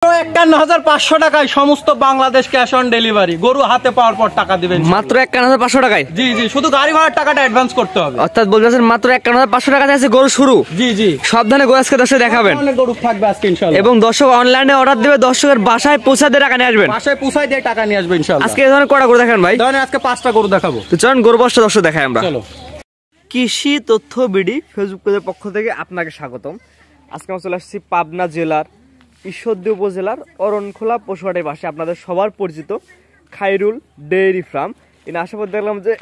51,500 টাকায় সমস্ত Bangladesh cash on delivery. গরু হাতে পাওয়ার পর টাকা দিবেন মাত্র 51,500 টাকায়। জি জি, শুধু গাড়ি ভাড়ার টাকাটা অ্যাডভান্স করতে হবে। অর্থাৎ বলতেছেন মাত্র 51,500 টাকা আছে গরু শুরু। জি জি, সাবধানে গরু আজকে দর্শক দেখাবেন। অনেক গরু থাকবে আজকে ইনশাআল্লাহ। এবং দর্শক অনলাইনে অর্ডার দিবে, দর্শকের বাসায় পৌঁছে দিয়ে টাকা নিয়ে আসবেন। বাসায় পৌঁছায় দিয়ে টাকা নিয়ে আসবে ইনশাআল্লাহ। আজকে এই ধরনের কটা গরু দেখান ভাই? ধরেন আজকে 5টা গরু দেখাবো। তো চলুন গরু বর্ষা দর্শক দেখাই আমরা। চলো। কৃষি তথ্য বিডি ফেসবুক পেজের পক্ষ থেকে আপনাকে স্বাগতম। আজকে আমরা চলে আসছি পাবনা জেলার ঈশ্বরদী উপজেলার অরণখোলা পশুহাটের পাশে আপনাদের সবার পরিচিত খায়রুল ডেইরি ফার্ম। এখানে আসার পর দেখলাম যে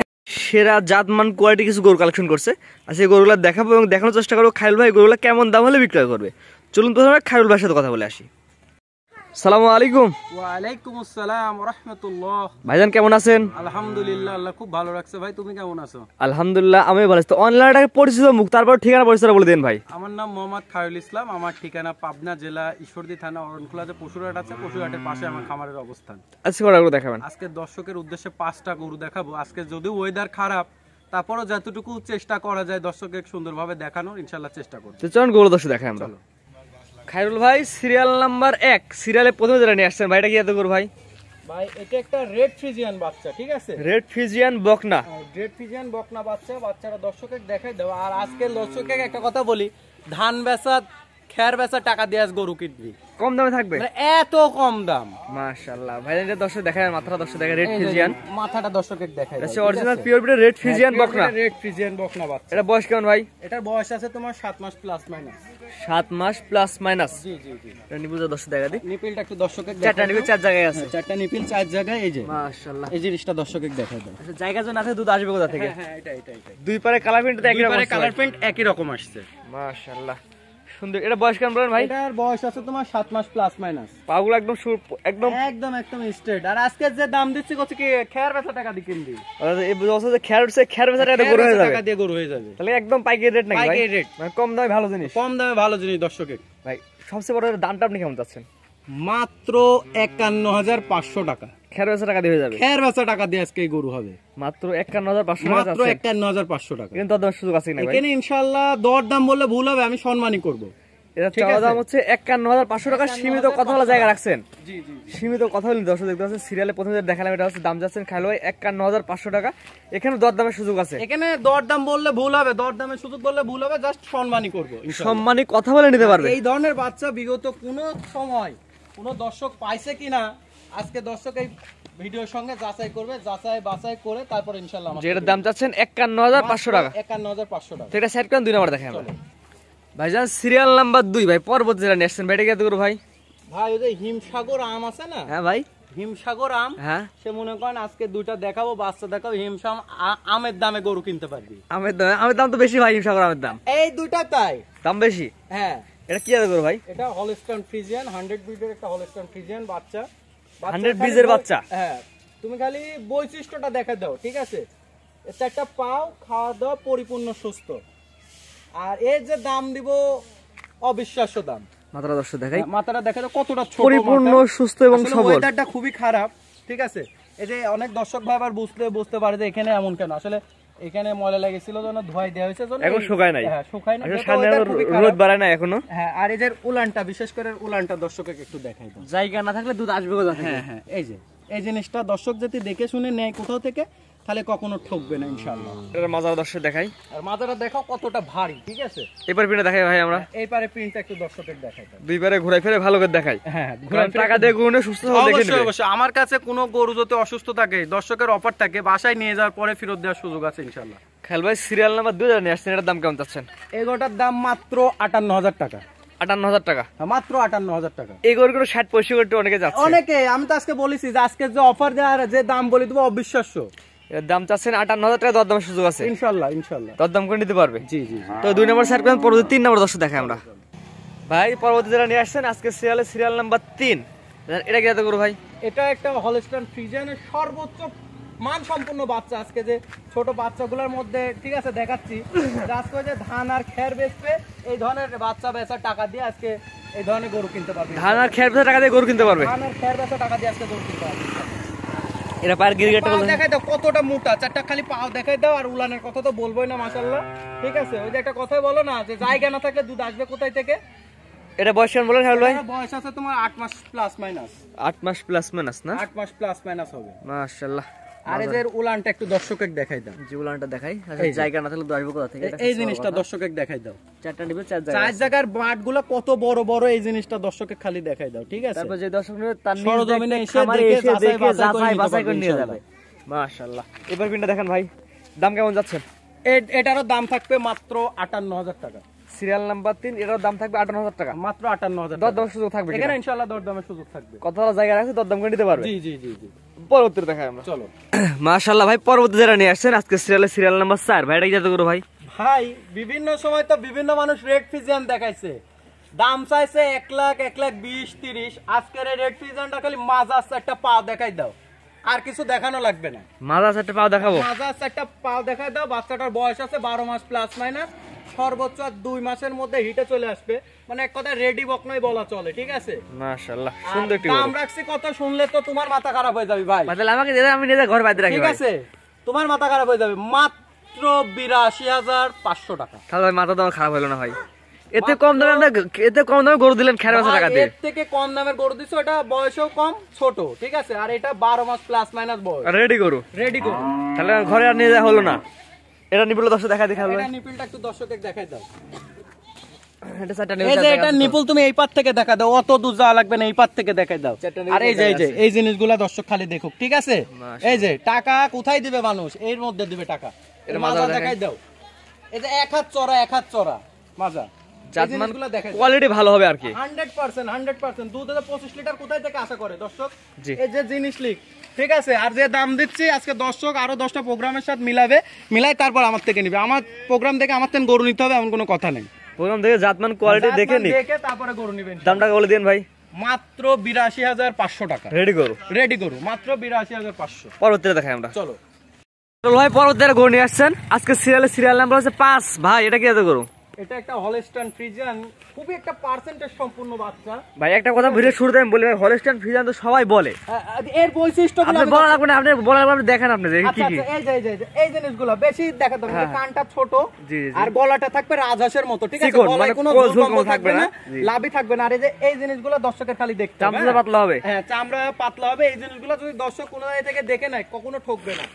সেরা জাতমান কোয়ালিটি কিছু গরু কালেকশন করছে। আর সেই গরুগুলো দেখাবো এবং দেখানোর চেষ্টা করবো খায়রুল ভাই গরুগুলো কেমন দাম হলে বিক্রয় করবে। চলুন প্রথমে খায়রুল ভাইয়ের সাথে কথা বলে আসি। আসসালামু আলাইকুম। ওয়ালাইকুম আসসালাম ওয়া রাহমাতুল্লাহ। ভাইজান কেমন আছেন? আলহামদুলিল্লাহ, আল্লাহ খুব ভালো রাখছে। ভাই তুমি কেমন আছো? আলহামদুলিল্লাহ আমি ভালো আছি। তো অনলাইনে পরিচিত মুখ, তারপর ঠিকানা পরিচয় বলে দেন ভাই। আমার নাম মোহাম্মদ খায়রুল ইসলাম। আমার ঠিকানা পাবনা জেলা ঈশ্বরদী থানা অরণখোলা যে পশুরহাট আছে, পশুরহাটের পাশে আমার খামারের অবস্থান। আজকে কটা গরু দেখাবেন? আজকে দর্শকের উদ্দেশ্যে 5টা গরু দেখাবো। আজকে যদিও ওয়েদার খারাপ, তারপরও যতটুকু চেষ্টা করা যায় দর্শকের সুন্দরভাবে দেখানোর ইনশাআল্লাহ চেষ্টা করব। তো চলুন গরু দর্শক দেখাই আমরা। খায়রুল ভাই সিরিয়াল নাম্বার 1, সিরিয়ালে প্রথমে যেটা নিয়ে আসছেন ভাইটা কি এত গরু ভাই? ভাই এটা একটা রেড ফ্রিজিয়ান বাচ্চা, ঠিক আছে? রেড ফ্রিজিয়ান বকনা। রেড ফ্রিজিয়ান বকনা বাচ্চা। বাচ্চাটা দর্শকের দেখাই দাও। আর আজকে দর্শককে একটা কথা বলি, ধান বেচা খের বেচা টাকা দিয়ে আজ গরু কিনবি। কম দামে থাকবে? এত কম দাম, মাশাআল্লাহ। ভাই এটা দর্শক দেখায়, মাথাটা দর্শক দেখায় রেড ফ্রিজিয়ান। মাথাটা দর্শকের দেখাই দাও। আচ্ছা, original pure breed red Friesian বকনা। রেড ফ্রিজিয়ান বকনা বাচ্চা। এটা বয়স কেমন ভাই? এটার বয়স আছে তোমার 7 মাস প্লাস মাইনাস। 7 মাস প্লাস মাইনাস। জি জি জি। এটা নিপুজা দর্শক দেখা দিই। নিপিলটা একটু দর্শকের দেখাই। চারটা নিপিল 4 জায়গায় আছে। চারটা নিপিল 4 জায়গায়, এই যে মাশাআল্লাহ। এই জিনিসটা দর্শকের দেখাই দাও। আচ্ছা, জায়গা জন আছে, দুধ আসবে কোথা থেকে? হ্যাঁ এটা এটা এটা। দুই পারে কালার প্রিন্ট তো একই রকম। দুই পারে কালার প্রিন্ট একই রকম আসছে। মাশাআল্লাহ সুন্দর। এটা বয়স কেমন বলেন ভাই? এটার বয়স আছে তোমার 7 মাস প্লাস মাইনাস। পাগুলো একদম একদম একদম একদম স্ট্রেট। আর আজকে যে দাম দিচ্ছি কত কি খেয়ার বেচা টাকা দিয়ে কিনবি। এই বছর যে খের বেচা টাকা গরু হয়ে যাবে। টাকা দিয়ে গরু হয়ে যাবে। তাহলে একদম পাইকারি রেট নাকি ভাই? পাইকারি রেট, মানে কম দামে ভালো জিনিস। কম দামে ভালো জিনিস দর্শকের। ভাই সবচেয়ে বড় দামটা আপনি কেমন চাচ্ছেন? মাত্র 51,500 টাকা। খের বেচা টাকা দিয়ে হয়ে যাবে? খেয়ার বেচা টাকা দিয়ে আজকে এই গরু হবে। মাত্র 51,500 টাকা। মাত্র 51,500 টাকা। কিন্তু দর সুযোগ আছে না ভাই? এখানে ইনশাআল্লাহ দর দাম বললে ভুল হবে, আমি সম্মানই করব। এটা চাওয়া দাম হচ্ছে 51,500 টাকা। সীমিত কথা বলা জায়গা রাখছেন। জি জি, সীমিত কথা বলি দর্শক দেখতে পাচ্ছেন। সিরিয়ালে প্রথমে যে দেখালাম এটা হচ্ছে দাম যাচ্ছেন খায়রুল ভাই 51,500 টাকা। এখানে দর দামের সুযোগ আছে। এখানে দর দাম বললে ভুল হবে, দর দামের সুযোগ বললে ভুল হবে, জাস্ট সম্মানই করব ইনশাআল্লাহ। সম্মানী কথা বলে নিতে পারবে। এই ধরনের বাচ্চা বিগত কোন সময় কোন দর্শক পাইছে কিনা আজকে দর্শক এই ভিডিওর সঙ্গে যাচাই করবে। যাচাই বাছাই করে তারপর ইনশাআল্লাহ যেটা দাম চাচ্ছেন 51,500 টাকা। 51,500 টাকা। এটা সেট করেন 2 নাম্বার দেখাই আমরা। ভাইজান সিরিয়াল নাম্বার 2 ভাই পরবর্তী যেটা নেক্সট ভাই এটা কি করব ভাই? ভাই ওই যে হিমসাগর আম আছে না? হ্যাঁ ভাই হিমসাগর আম। হ্যাঁ, সে মনে করেন আজকে দুইটা দেখাবো, বাচ্চা দেখাবো। আমের দামে গরু কিনতে পারবি। আমের দাম তো বেশি ভাই। হিমসাগর আমের দাম এই দুইটা তাই দাম বেশি। হ্যাঁ। এটা কি আছে ভাই? এটা হলস্টাইন ফ্রিজিয়ান 100 ব্রিডের একটা হলস্টাইন ফ্রিজিয়ান বাচ্চা। 100 ব্রিজের বাচ্চা। হ্যাঁ, তুমি খালি বৈশিষ্ট্যটা দেখা দাও, ঠিক আছে? এটা একটা পাও, খাওয়া দাওয়া পরিপূর্ণ সুস্থ। আর এর যে দাম দিব অবিশ্বাস্য দাম। মাথাটা দর্শক দেখাই। মাথাটা দেখা দাও কতটা ছোট, পরিপূর্ণ সুস্থ এবং সবল। ওয়েদারটা খুবই খারাপ, ঠিক আছে? এই যে অনেক দর্শক ভাই আবার বুঝতে পারে যে এখানে এমন কেন। আসলে এখানে ময়লা লেগেছিল জন্য ধোয়াই দেওয়া হয়েছে জন্য এখন শুকায় নাই। হ্যাঁ, শুকায় নাই। রোদ বাড়ায় না এখনো। হ্যাঁ, আর এই যে উলানটা, বিশেষ করে উলানটা দর্শককে একটু দেখাই দাও। জায়গা না থাকলে দুধ আসবে কোথা থেকে? হ্যাঁ হ্যাঁ, এই যে এই জিনিসটা দর্শক যদি দেখে শুনে নেয় কোথাও থেকে, তাহলে কখনো ঠকবে না ইনশাআল্লাহ। এটা মাজার দর্শক দেখাই। আর মাজাটা দেখাও কতটা ভারী, ঠিক আছে? এবার পিনে দেখাই ভাই আমরা। এই পারে প্রিন্টটা একটু দর্শকের দেখাই দাও। দুই পারে ঘুরাই ফিরে ভালো করে দেখাই। হ্যাঁ, টাকা দিয়ে গুনে সুস্থ হয়ে দেখে অবশ্যই নেবে। অবশ্যই। আমার কাছে কোনো গরু যদি অসুস্থ থাকে, দর্শকের অফার থাকে, বাসায় নিয়ে যাওয়ার পরে ফেরত দেওয়ার সুযোগ আছে ইনশাআল্লাহ। খায়রুল ভাই সিরিয়াল নাম্বার 2 জানেন আসছেন, এটার দাম কেমন চাচ্ছেন? এই গরুটার দাম মাত্র 58,000 টাকা। 58,000 টাকা? হ্যাঁ, মাত্র 58,000 টাকা। এই গরুগুলো 60-65 করতে অনেকে যাচ্ছে। অনেকে, আমি তো আজকে বলেছি যে আজকে যে অফার দেওয়ার যে দাম বলে দেবো অবিশ্বাস্য। এর দাম চাচ্ছেন 58,000 টাকা। দরদামের সুযোগ আছে ইনশাআল্লাহ ইনশাআল্লাহ। দরদাম করে নিতে পারবে। জি জি। তো 2 নম্বর সাইড করেন, পরবর্তী 3 নম্বর দর্শক দেখাই আমরা। ভাই পরবর্তী যেটা নিয়ে আসছেন আজকে সিরিয়াল নাম্বার 3, এটা কি এত করব ভাই? এটা একটা হলস্টাইন ফ্রিজিয়ানের সর্বোচ্চ মান সম্পূর্ণ বাচ্চা। আজকে যে ছোট বাচ্চাগুলোর মধ্যে, ঠিক আছে, দেখাচ্ছি যে আজকে যে ধান আর খের বেচবে, এই ধরনের বাচ্চা বেচার টাকা দিয়ে আজকে এই ধরনের গরু কিনতে পারবে। ধান আর খের বেচা টাকা দিয়ে গরু কিনতে পারবে? ধান আর খের বেচা টাকা দিয়ে আজকে গরু কিনতে পারবে। এরা পায়ের গিরিগেটটা বলতে দেখাই দাও কতটা মোটা, চারটা খালি পাও দেখাই দাও। আর উলানের কথা তো বলবোই না, মাশাআল্লাহ, ঠিক আছে? ওই যে একটা কথাই বলো না যে জায়গা না থাকলে দুধ আসবে কোথায় থেকে। এটা বয়স কেমন বলেন হারুল ভাই? এটার বয়স আছে তোমার 8 মাস প্লাস মাইনাস। 8 মাস প্লাস মাইনাস না? 8 মাস প্লাস মাইনাস হবে। মাশাআল্লাহ। আর এদের উলানটা একটু দর্শককে দেখাই দাও। জি উলানটা দেখাই। আচ্ছা জায়গা না থাকলে আসবে কোথা থেকে? এই জিনিসটা দর্শককে দেখাই দাও। চারটা নিবে, চার জায়গা। চার জায়গার বাটগুলো কত বড় বড়, এই জিনিসটা দর্শককে খালি দেখাই দাও, ঠিক আছে? তারপর যে দর্শক নেবে তার সরজমিনে নিজে এসে দেখে যাচাই বাছাই করে নিয়ে যাবে। মাশাআল্লাহ। এবার পিনটা দেখেন ভাই, দাম কেমন যাচ্ছে? এটারও দাম থাকবে মাত্র 58000 টাকা। সিরিয়াল নাম্বার 3, এটার দাম থাকবে 58000 টাকা, মাত্র 58000 টাকা। দরদামের সুযোগ থাকবে এখানে ইনশাআল্লাহ দরদামের সুযোগ থাকবে। কতটা জায়গা আছে দরদাম করে নিতে পারবে? জি জি জি জি। পরবর্তীতে দেখাই আমরা, চলো। মাশাআল্লাহ ভাই, পরবর্তী যারা নিয়ে আসছেন আজকে সিরিয়াল নাম্বার 4, ভাই এটা কি জাত করো ভাই? ভাই বিভিন্ন সময় তো বিভিন্ন মানুষ রেড ফিজিয়ান দেখাইছে, দাম চাইছে 1 লাখ 1,20,000 30। আজকের এই রেড ফিজিয়ানটা খালি মাজা একটা পা দেখাই দাও, আর কিছু দেখানো লাগবে না। মাজা একটা পাও দেখাবো? মাজা একটা পা দেখাই দাও। বাচ্চাটার বয়স আছে 12 মাস প্লাস মাইনাস, সর্বোচ্চ 2 মাসের মধ্যে হিটে চলে আসবে, মানে এক কথা রেডি বকনাই বলা চলে, ঠিক আছে? মাশাআল্লাহ, সুন্দর একটি দাম রাখছি কত শুনলে তো তোমার মাথা খারাপ হয়ে যাবে ভাই। তাহলে আমাকে দিয়ে আমি নিজে ঘর বাইরে রাখি, ঠিক আছে? তোমার মাথা খারাপ হয়ে যাবে। মাত্র 82,500 টাকা। তাহলে মাথা তো খারাপ হলো না ভাই। এতে কম দামে গরু দিলেন খের বেচা টাকা দিয়ে। এর থেকে কম দামের গরু দিছো, এটা বয়সও কম, ছোট, ঠিক আছে? আর এটা 12 মাস প্লাস মাইনাস বয়স, রেডি গরু। তাহলে ঘরে আর নিয়ে যাওয়া হলো না। এটা নিপুল দর্শক দেখা দেখাবো। এটা নিপুলটা একটু দর্শককে দেখাই দাও। এটা চারটা এই যে এটা নিপুল তুমি এই পার থেকে দেখা দাও, অত দূর যাওয়া লাগবে না, এই পার থেকে দেখাই দাও। আর এই যে এই জিনিসগুলা দর্শক খালি দেখুক, ঠিক আছে? এই যে টাকা কোথায় দিবে মানুষ, এর মধ্যে দিবে টাকা। এটা মাজা দেখাই দাও। এই যে এক হাত চড়া মাজা, কোয়ালিটি ভালো হবে আর কি। 100% দুধ 25 লিটার কোথায় থেকে আশা করে দর্শক? এই যে জিনিস লিখ, ঠিক আছে? আর যে দাম দিচ্ছি আজকে দর্শক আরো 10টা প্রোগ্রামের সাথে মিলাই তারপর আমার থেকে নিবে। আমার প্রোগ্রাম থেকে আমার থেকে গরু নিতে হবে এমন কোনো কথা নেই। প্রোগ্রাম থেকে জাতমান কোয়ালিটি দেখে তারপরে গরু নিবেন। দামটা বলে দেন ভাই। মাত্র 82,500 টাকা। রেডি গরু মাত্র 82,500। পরবর্তীতে দেখাই আমরা, চলো। ভাই পরবর্তীতে গরু নিয়ে আসছেন আজকে সিরিয়াল নাম্বার হচ্ছে 5। ভাই এটা কি এত গরু? এটা একটা হলস্টাইন ফ্রিজিয়ান, খুবই একটা পার্সেন্টেজ সম্পূর্ণ বাচ্চা। ভাই একটা কথা ভিডিও শুরুতে আমি বলি, ভাই হলস্টাইন ফ্রিজিয়ান তো সবাই বলে, এর বৈশিষ্ট্যগুলো আপনি বলা লাগবে না, আপনি বলা লাগবে, দেখেন আপনি যে কি কি এই জিনিসগুলো বেশি দেখাতে হবে। কানটা ছোট আর গলাটা থাকবে রাজহাঁসের মতো, ঠিক আছে? গলায় কোনো ঝুলকম্প থাকবে না, লাভই থাকবে না। আর এই জিনিসগুলো দর্শকের খালি দেখতে হবে। চামড়া পাতলা হবে। হ্যাঁ, চামড়া পাতলা হবে। এই জিনিসগুলো যদি দর্শক কোনো জায়গা থেকে দেখে নেয় কখনো ঠকবে না,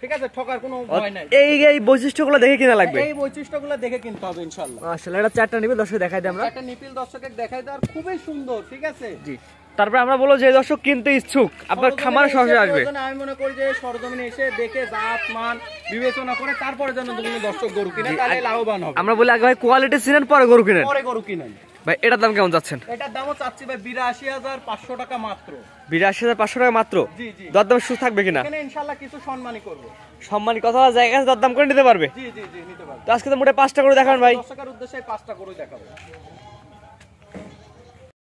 ঠিক আছে? ঠকার কোনো ভয় নাই। এই বৈশিষ্ট্যগুলো দেখে কিনা লাগবে, এই বৈশিষ্ট্যগুলো দেখে কিনতে হবে ইনশাআল্লাহ। মাশাআল্লাহ। এটা চারটা নিবে দর্শক দেখাই দিই আমরা। একটা নিপিল দর্শকের দেখাই দাও, খুবই সুন্দর, ঠিক আছে? জি। তারপর আমরা বলবো যে দর্শক কিনতে ইচ্ছুক আপনার খামারে সরাসরি আসবে। আমি মনে করি যে সরজমিনে এসে দেখে জাত মান বিবেচনা করে তারপরে যেন তুমি দর্শক গরু কিনে, তাহলে লাভবান হবে। আমরা বলি আগে ভাই কোয়ালিটি চিনেন, পরে গরু কিনেন। ভাই এটার দাম কেমন যাচ্ছেন? এটার দামও চাচ্ছি ভাই 82,500 টাকা মাত্র। 82,500 টাকা মাত্র? জি জি। দরদাম সুযোগ থাকবে কিনা? এখানে ইনশাআল্লাহ কিছু সম্মানই করব। সম্মানী কথা জায়গা আছে, দরদাম করে নিতে পারবে? জি জি জি, নিতে পারবে। তো আজকে তো মোটে 5টা করে দেখান ভাই। দর্শকের উদ্দেশ্যে 5টা করে দেখাবো।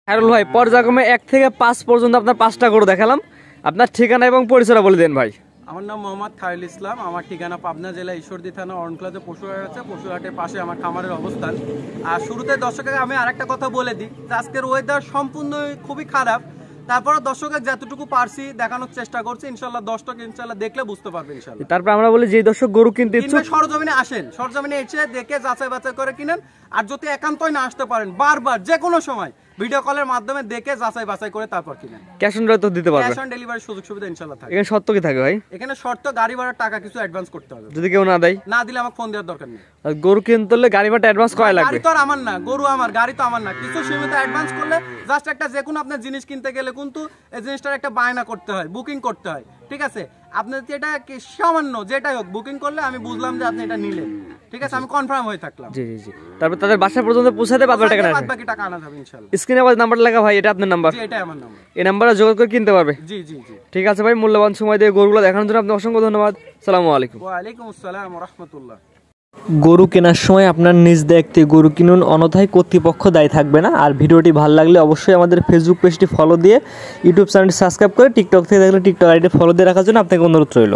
হারুল ভাই পর্যায়ক্রমে 1 থেকে 5 পর্যন্ত আপনার 5টা করে দেখালাম, আপনার ঠিকানা এবং পরিচয়টা বলে দেন ভাই। আমার নাম মোহাম্মদ খায়রুল ইসলাম, আমার ঠিকানা পাবনা জেলা ঈশ্বরদী থানা অরণখোলাতে পশুহাট আছে, পশুহাটের পাশে আমার খামারের অবস্থান। আর শুরুতে দর্শকের আমি আরেকটা কথা বলে দিই, আজকের ওয়েদার সম্পূর্ণ খুবই খারাপ, তারপরে দর্শকের যতটুকু পারছি দেখানোর চেষ্টা করছি। ইনশাআল্লাহ দর্শক ইনশাআল্লাহ দেখলে বুঝতে পারবে ইনশাআল্লাহ। তারপর আমরা বলি যে দর্শক গরু কিনতে ইচ্ছুক সরজমিনে আসেন, সরজমিনে এসে দেখে যাচাই বাছাই করে কিনেন। আর যদি একান্তই না আসতে পারেন, বারবার যে কোনো সময় ভিডিও কলের মাধ্যমে দেখে যাচাই বাছাই করে তারপর কিনেন। ক্যাশ অন ডেলিভারি তো দিতে পারবে? ক্যাশ অন ডেলিভারি সুযোগ সুবিধা ইনশাআল্লাহ থাকে। এখানে শর্ত কি থাকে ভাই? এখানে শর্ত গাড়ি ভাড়ার টাকা কিছু অ্যাডভান্স করতে হবে। যদি কেউ না দেয়? না দিলে আমাকে ফোন দেওয়ার দরকার নেই। গরু কিনতে হলে গাড়ি ভাড়া অ্যাডভান্স করা লাগবে? গাড়ি তো আর আমার না, গরু আমার, গাড়ি তো আমার না। কিছু সীমিত অ্যাডভান্স করলে জাস্ট একটা যে কোনো আপনার জিনিস কিনতে গেলে কিন্তু এই জিনিসটার একটা বায়না করতে হয়, বুকিং করতে হয়, ঠিক আছে? আপনি যদি এটা সামান্য যেটাই হোক বুকিং করলে আমি বুঝলাম যে আপনি এটা নিলেন, ঠিক আছে? আমি কনফার্ম হয়ে থাকলাম। জি জি জি। তারপর তাদের বাসা পর্যন্ত পৌঁছাতে বাদ বাকি টাকা আনা যাবে ইনশাআল্লাহ। স্ক্রিনে আবার নাম্বার লেখা ভাই, এটা আপনার নাম্বার? জি, এটাই আমার নাম্বার। এই নাম্বারে যোগাযোগ করে কিনতে পারবে? জি জি জি। ঠিক আছে ভাই, মূল্যবান সময় দিয়ে গরুগুলো দেখানোর জন্য আপনাকে অসংখ্য ধন্যবাদ। আসসালামু আলাইকুম। ওয়া আলাইকুম আসসালাম ওয়া রাহমাতুল্লাহ। গরু কেনার সময় আপনার নিজ দায়িত্বে গরু কিনুন, অন্যথায় কর্তৃপক্ষ দায়ী থাকবে না। আর ভিডিওটি ভালো লাগলে অবশ্যই আমাদের ফেসবুক পেজটি ফলো দিয়ে ইউটিউব চ্যানেলটি সাবস্ক্রাইব করে টিকটক থেকে দেখলে টিকটক আইডি ফলো দিয়ে রাখার জন্য আপনাকে অনুরোধ রইল।